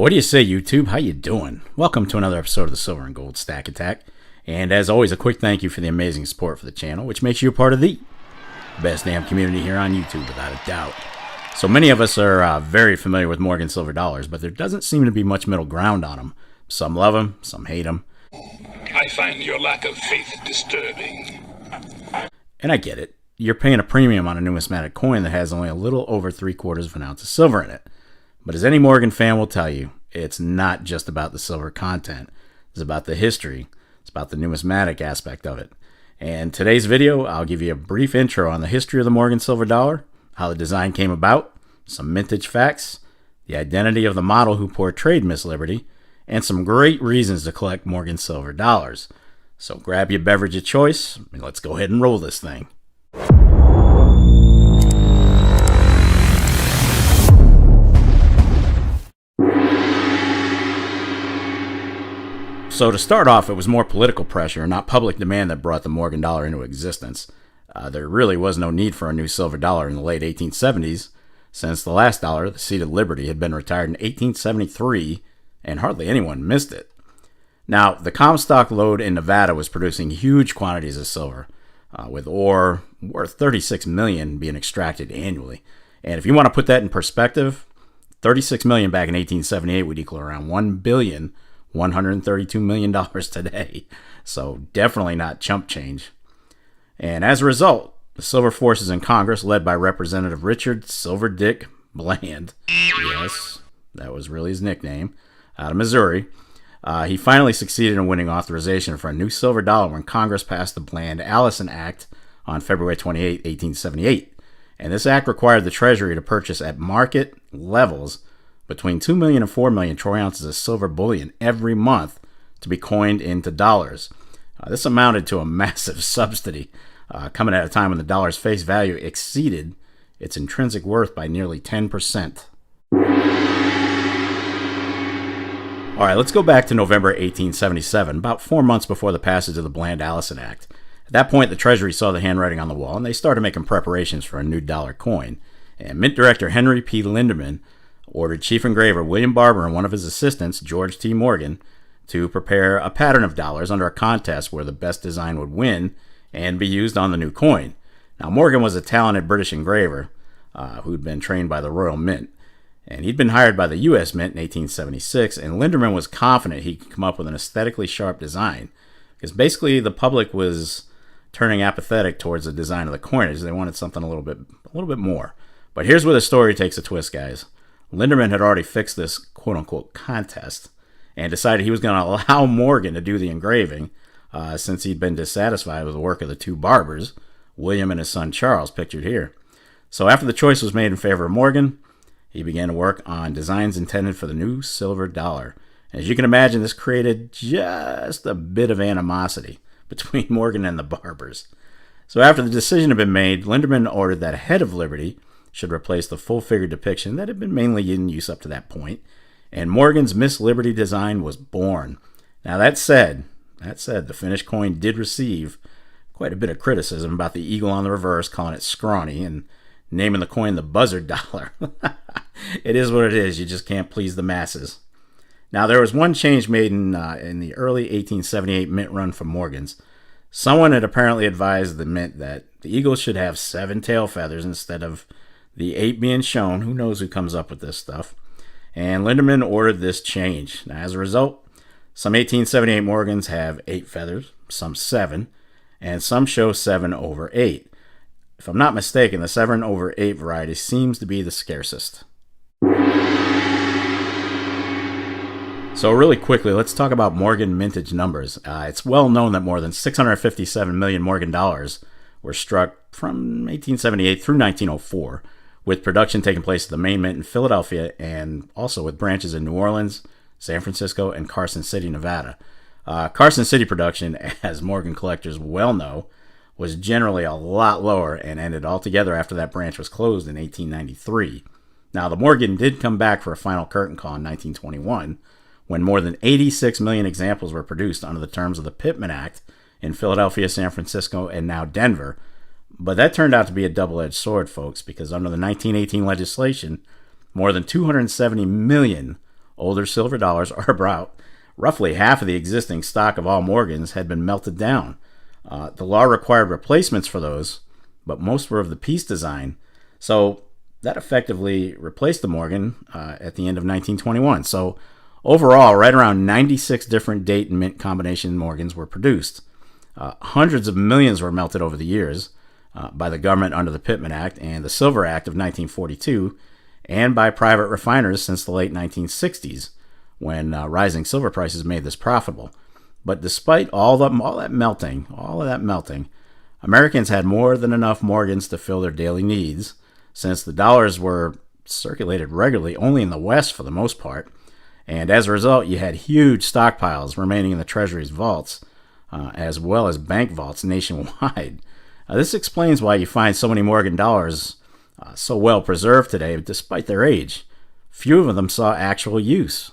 What do you say, YouTube? How you doing? Welcome to another episode of the Silver and Gold Stack Attack. And as always, a quick thank you for the amazing support for the channel, which makes you a part of the best damn community here on YouTube, without a doubt. So many of us are very familiar with Morgan silver dollars, but there doesn't seem to be much middle ground on them. Some love them, some hate them. I find your lack of faith disturbing. And I get it. You're paying a premium on a numismatic coin that has only a little over 3/4 of an ounce of silver in it. But as any Morgan fan will tell you, it's not just about the silver content. It's about the history. It's about the numismatic aspect of it. And today's video, I'll give you a brief intro on the history of the Morgan silver dollar, how the design came about, some mintage facts, the identity of the model who portrayed Miss Liberty, and some great reasons to collect Morgan silver dollars. So grab your beverage of choice, and let's go ahead and roll this thing. So to start off, it was more political pressure, not public demand, that brought the Morgan dollar into existence. There really was no need for a new silver dollar in the late 1870s, since the last dollar, the seat of Liberty, had been retired in 1873, and hardly anyone missed it. Now, the Comstock lode in Nevada was producing huge quantities of silver, with ore worth $36 million being extracted annually. And if you want to put that in perspective, $36 million back in 1878 would equal around $1,132 million today. So definitely not chump change. And as a result, the silver forces in Congress, led by Representative Richard Silver Dick Bland, yes, that was really his nickname, out of Missouri, he finally succeeded in winning authorization for a new silver dollar when Congress passed the Bland-Allison Act on February 28, 1878. And this act required the Treasury to purchase at market levels between 2 million and 4 million troy ounces of silver bullion every month to be coined into dollars. This amounted to a massive subsidy, coming at a time when the dollar's face value exceeded its intrinsic worth by nearly 10%. All right, let's go back to November 1877, about 4 months before the passage of the Bland-Allison Act. At that point, the Treasury saw the handwriting on the wall, and they started making preparations for a new dollar coin. And Mint Director Henry P. Linderman ordered Chief Engraver William Barber and one of his assistants, George T. Morgan, to prepare a pattern of dollars under a contest where the best design would win and be used on the new coin. Now, Morgan was a talented British engraver who'd been trained by the Royal Mint, and he'd been hired by the U.S. Mint in 1876, and Linderman was confident he could come up with an aesthetically sharp design, because basically the public was turning apathetic towards the design of the coinage. They wanted something a little bit more. But here's where the story takes a twist, guys. Linderman had already fixed this quote-unquote contest and decided he was going to allow Morgan to do the engraving since he'd been dissatisfied with the work of the two barbers, William and his son Charles, pictured here. So after the choice was made in favor of Morgan, he began to work on designs intended for the new silver dollar. As you can imagine, this created just a bit of animosity between Morgan and the barbers. So after the decision had been made, Linderman ordered that a head of Liberty should replace the full-figure depiction that had been mainly in use up to that point, and Morgan's Miss Liberty design was born. Now that said, the finished coin did receive quite a bit of criticism about the eagle on the reverse, calling it scrawny, and naming the coin the buzzard dollar. It is what it is. You just can't please the masses. Now, there was one change made in the early 1878 mint run for Morgan's. Someone had apparently advised the mint that the eagle should have 7 tail feathers instead of the 8 being shown. Who knows who comes up with this stuff? And Linderman ordered this change. Now, as a result, some 1878 Morgans have 8 feathers, some 7, and some show 7/8. If I'm not mistaken, the 7/8 variety seems to be the scarcest. So really quickly, let's talk about Morgan mintage numbers. It's well known that more than 657 million Morgan dollars were struck from 1878 through 1904, with production taking place at the main mint in Philadelphia and also with branches in New Orleans, San Francisco, and Carson City, Nevada. Carson City production, as Morgan collectors well know, was generally a lot lower and ended altogether after that branch was closed in 1893. Now, the Morgan did come back for a final curtain call in 1921, when more than 86 million examples were produced under the terms of the Pittman Act in Philadelphia, San Francisco, and now Denver. But that turned out to be a double-edged sword, folks, because under the 1918 legislation, more than 270 million older silver dollars, or about roughly half of the existing stock of all Morgans, had been melted down. The law required replacements for those, but most were of the piece design. So that effectively replaced the Morgan at the end of 1921. So overall, right around 96 different date and mint combination Morgans were produced. Hundreds of millions were melted over the years by the government under the Pittman Act and the Silver Act of 1942, and by private refiners since the late 1960s, when rising silver prices made this profitable. But despite all that melting, Americans had more than enough Morgans to fill their daily needs, since the dollars were circulated regularly only in the West for the most part. And as a result, you had huge stockpiles remaining in the Treasury's vaults, as well as bank vaults nationwide. This explains why you find so many Morgan dollars so well preserved today, despite their age. Few of them saw actual use.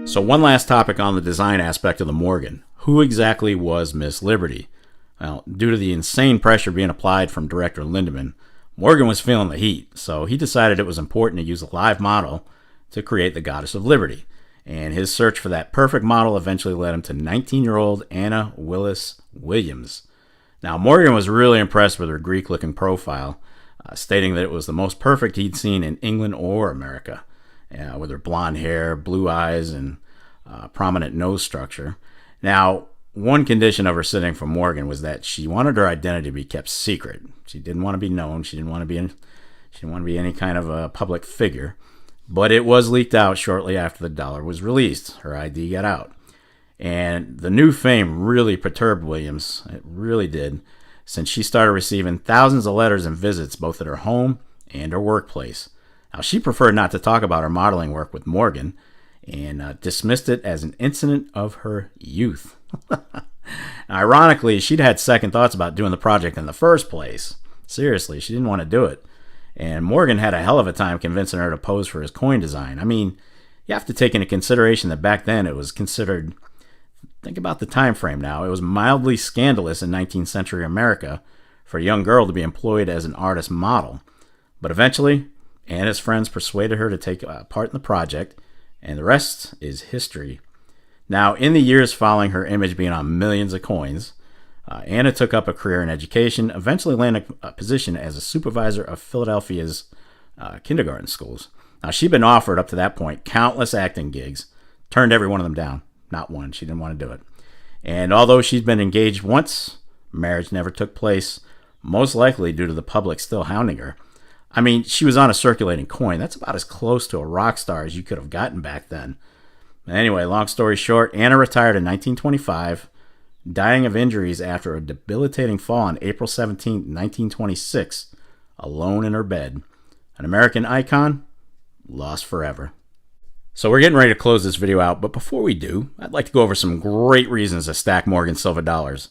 So one last topic on the design aspect of the Morgan. Who exactly was Miss Liberty? Well, due to the insane pressure being applied from director Lindemann, Morgan was feeling the heat, so he decided it was important to use a live model to create the Goddess of Liberty. And his search for that perfect model eventually led him to 19-year-old Anna Willis Williams. Now, Morgan was really impressed with her Greek-looking profile, stating that it was the most perfect he'd seen in England or America, with her blonde hair, blue eyes, and prominent nose structure. Now, one condition of her sitting for Morgan was that she wanted her identity to be kept secret. She didn't want to be known. She didn't want to be any kind of a public figure. But it was leaked out shortly after the dollar was released. Her ID got out. And the new fame really perturbed Williams. It really did, since she started receiving thousands of letters and visits both at her home and her workplace. Now, she preferred not to talk about her modeling work with Morgan and dismissed it as an incident of her youth. Ironically, she'd had second thoughts about doing the project in the first place. Seriously, she didn't want to do it. And Morgan had a hell of a time convincing her to pose for his coin design. I mean, you have to take into consideration that back then it was considered, think about the time frame now, it was mildly scandalous in 19th century America for a young girl to be employed as an artist model. But eventually, Anna's friends persuaded her to take part in the project, and the rest is history. Now, in the years following her image being on millions of coins, Anna took up a career in education, eventually landing a position as a supervisor of Philadelphia's kindergarten schools. Now, she'd been offered, up to that point, countless acting gigs, turned every one of them down. Not one. She didn't want to do it. And although she'd been engaged once, marriage never took place, most likely due to the public still hounding her. I mean, she was on a circulating coin. That's about as close to a rock star as you could have gotten back then. Anyway, long story short, Anna retired in 1925, dying of injuries after a debilitating fall on April 17, 1926, alone in her bed. An American icon, lost forever. So we're getting ready to close this video out, but before we do, I'd like to go over some great reasons to stack Morgan silver dollars.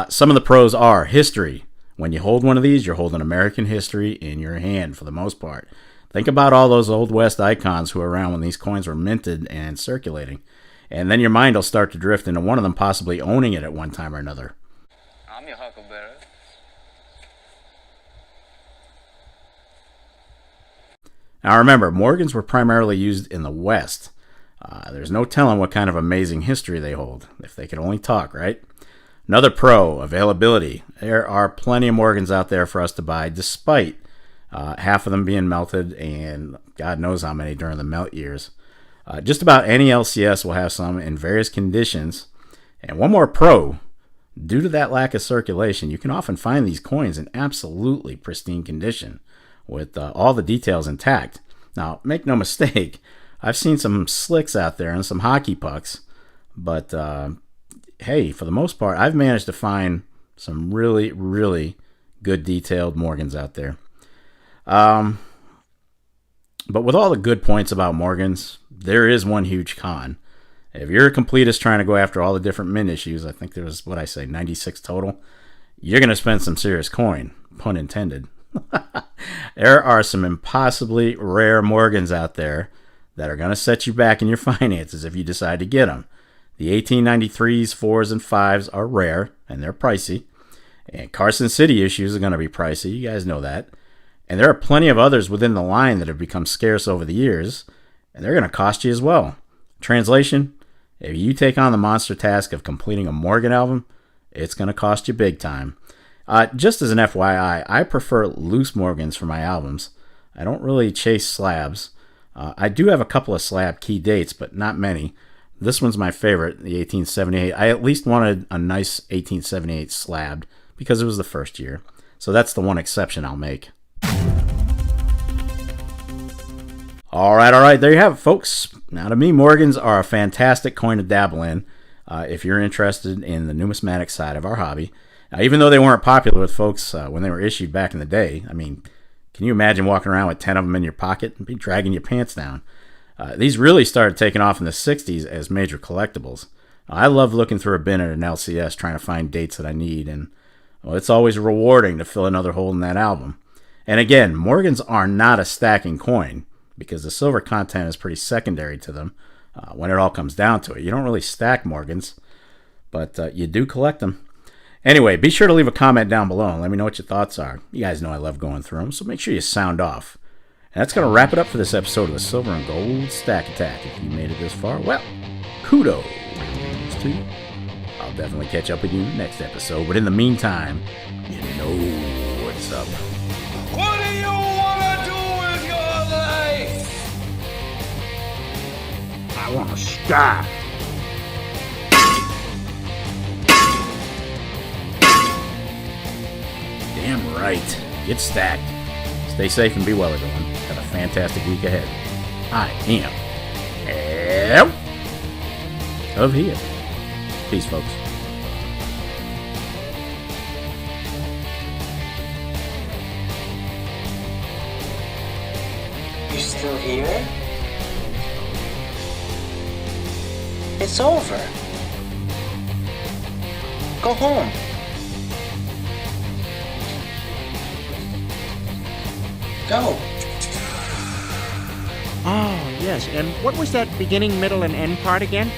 Some of the pros are history. When you hold one of these, you're holding American history in your hand for the most part. Think about all those Old West icons who were around when these coins were minted and circulating. And then your mind will start to drift into one of them possibly owning it at one time or another. I'm your huckleberry. Now remember, Morgans were primarily used in the West. There's no telling what kind of amazing history they hold, if they could only talk, right? Another pro, availability. There are plenty of Morgans out there for us to buy, despite half of them being melted, and God knows how many during the melt years. Just about any LCS will have some in various conditions. And one more pro, due to that lack of circulation, you can often find these coins in absolutely pristine condition, with all the details intact. Now, make no mistake, I've seen some slicks out there and some hockey pucks, but hey, for the most part, I've managed to find some really, really good detailed Morgans out there. But with all the good points about Morgans, there is one huge con. If you're a completist trying to go after all the different mint issues, I think there was, 96 total, you're going to spend some serious coin, pun intended. There are some impossibly rare Morgans out there that are going to set you back in your finances if you decide to get them. The 1893s, 4s, and 5s are rare, and they're pricey. And Carson City issues are going to be pricey. You guys know that. And there are plenty of others within the line that have become scarce over the years, and they're going to cost you as well. Translation, if you take on the monster task of completing a Morgan album, it's going to cost you big time. Just as an FYI, I prefer loose Morgans for my albums. I don't really chase slabs. I do have a couple of slab key dates, but not many. This one's my favorite, the 1878. I at least wanted a nice 1878 slabbed because it was the first year. So that's the one exception I'll make. All right. There you have it, folks. Now, to me, Morgans are a fantastic coin to dabble in if you're interested in the numismatic side of our hobby. Even though they weren't popular with folks when they were issued back in the day, I mean, can you imagine walking around with 10 of them in your pocket and be dragging your pants down? These really started taking off in the 60s as major collectibles. I love looking through a bin at an LCS trying to find dates that I need, and well, it's always rewarding to fill another hole in that album. And again, Morgans are not a stacking coin because the silver content is pretty secondary to them when it all comes down to it. You don't really stack Morgans, but you do collect them. Anyway, be sure to leave a comment down below and let me know what your thoughts are. You guys know I love going through them, so make sure you sound off. And that's going to wrap it up for this episode of the Silver and Gold Stack Attack. If you made it this far, well, kudos to you. I'll definitely catch up with you in the next episode, but in the meantime, you know what's up. What do you want to do with your life? I want to stack. Damn right. Get stacked. Stay safe and be well, everyone. Have a fantastic week ahead. I am of here. Peace, folks. You're still here? It's over. Go home. Go. Oh, yes. And what was that beginning, middle, and end part again?